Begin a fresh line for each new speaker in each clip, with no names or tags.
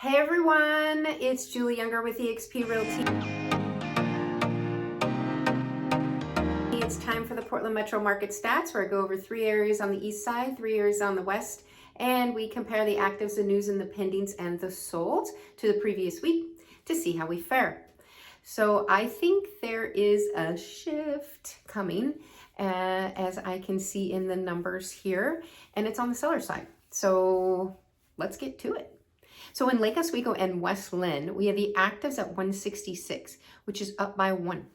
Hey everyone, it's Julie Younger with eXp Realty. It's time for the Portland Metro Market Stats, where I go over 3 areas on the east side, 3 areas on the west, and we compare the actives, the news, and the pendings and the solds to the previous week to see how we fare. So I think there is a shift coming, as I can see in the numbers here, and it's on the seller side. So let's get to it. So in Lake Oswego and West Linn, we have the actives at 166, which is up by 1.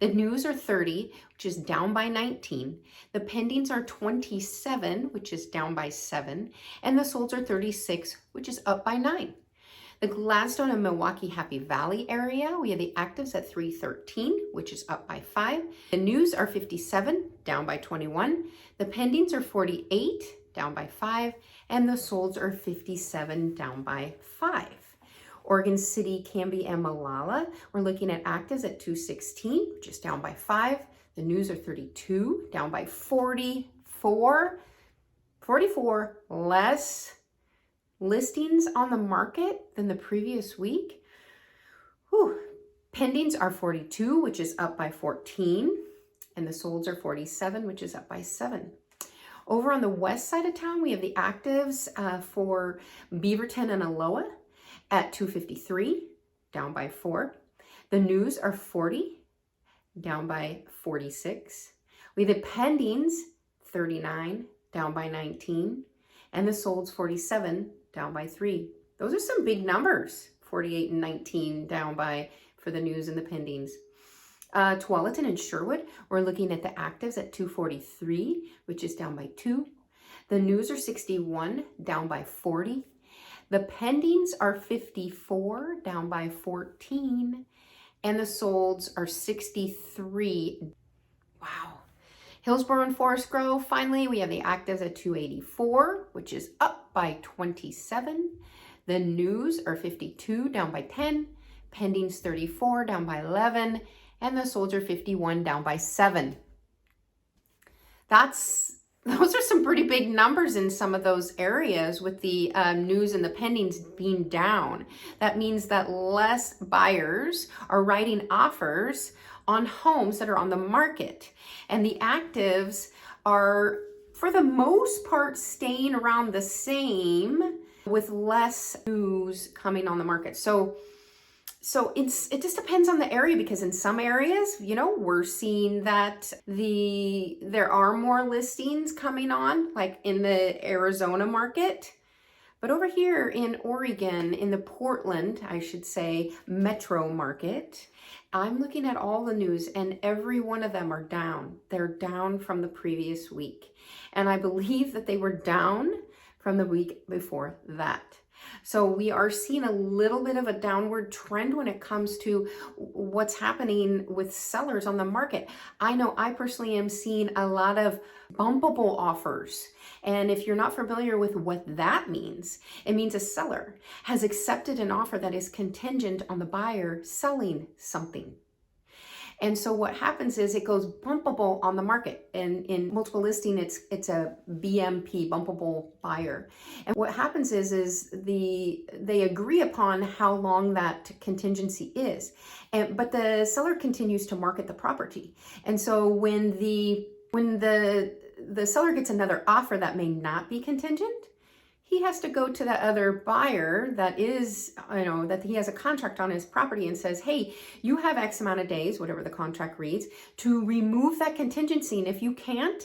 The news are 30, which is down by 19. The pendings are 27, which is down by 7. And the solds are 36, which is up by 9. The Gladstone and Milwaukee Happy Valley area, we have the actives at 313, which is up by 5. The news are 57, down by 21. The pendings are 48, down by 5. And the solds are 57, down by 5. Oregon City, Canby, and Molalla, we're looking at actives at 216, which is down by 5. The news are 32, down by 44. 44 less listings on the market than the previous week. Whew. Pendings are 42, which is up by 14. And the solds are 47, which is up by 7. Over on the west side of town, we have the actives for Beaverton and Aloha at 253, down by 4. The news are 40, down by 46. We have the pendings 39, down by 19. And the solds 47, down by 3. Those are some big numbers, 48 and 19 down by for the news and the pendings. Tualatin and Sherwood, we're looking at the actives at 243, which is down by 2. The news are 61, down by 40. The pendings are 54, down by 14. And the solds are 63. Wow. Hillsborough and Forest Grove, finally, we have the actives at 284, which is up by 27. The news are 52, down by 10. Pendings 34, down by 11. And the solds are 51, down by 7. Those are some pretty big numbers in some of those areas with the news and the pendings being down. That means that less buyers are writing offers on homes that are on the market. And the actives are, for the most part, staying around the same with less news coming on the market. So it just depends on the area, because in some areas, we're seeing that there are more listings coming on, like in the Arizona market. But over here in Oregon, in the Portland, I should say, metro market, I'm looking at all the news and every one of them are down. They're down from the previous week. And I believe that they were down from the week before that. So we are seeing a little bit of a downward trend when it comes to what's happening with sellers on the market. I know I personally am seeing a lot of bumpable offers. And if you're not familiar with what that means, it means a seller has accepted an offer that is contingent on the buyer selling something. And so what happens is it goes bumpable on the market. And in multiple listing, it's a BMP, bumpable buyer. And what happens is they agree upon how long that contingency is. But the seller continues to market the property. And so when the seller gets another offer that may not be contingent, he has to go to that other buyer that is, that he has a contract on his property and says, hey, you have X amount of days, whatever the contract reads, to remove that contingency. And if you can't,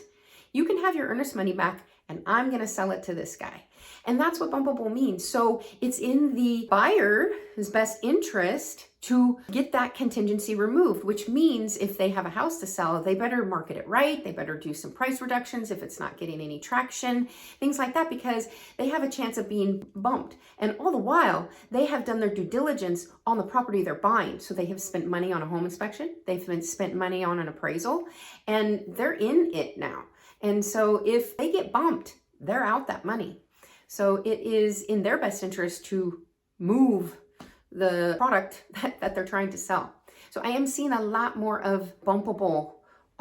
you can have your earnest money back and I'm going to sell it to this guy. And that's what bumpable means. So it's in the buyer's best interest to get that contingency removed, which means if they have a house to sell, they better market it right. They better do some price reductions if it's not getting any traction, things like that, because they have a chance of being bumped. And all the while, they have done their due diligence on the property they're buying. So they have spent money on a home inspection. They've spent money on an appraisal, and they're in it now. And so if they get bumped, they're out that money. So it is in their best interest to move the product that they're trying to sell. So I am seeing a lot more of bumpable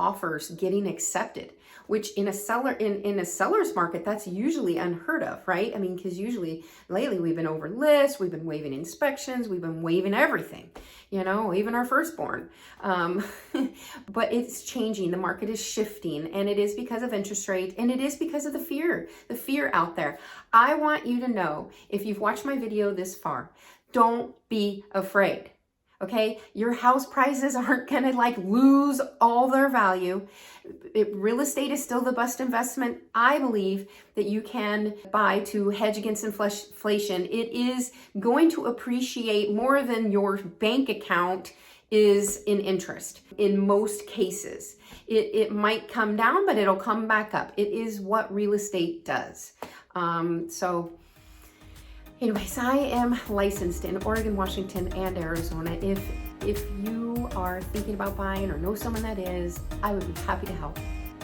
offers getting accepted, which in a seller's market, that's usually unheard of, right? I mean, because usually lately we've been over list, we've been waiving inspections, we've been waiving everything, you know, even our firstborn. But it's changing. The market is shifting, and it is because of interest rate, and it is because of the fear out there. I want you to know, if you've watched my video this far, don't be afraid. Okay, your house prices aren't gonna like lose all their value. Real estate is still the best investment, I believe, that you can buy to hedge against inflation. It is going to appreciate more than your bank account is in interest in most cases. It might come down, but it'll come back up. It is what real estate does. Anyways, I am licensed in Oregon, Washington, and Arizona. If you are thinking about buying or know someone that is, I would be happy to help.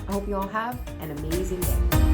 I hope you all have an amazing day.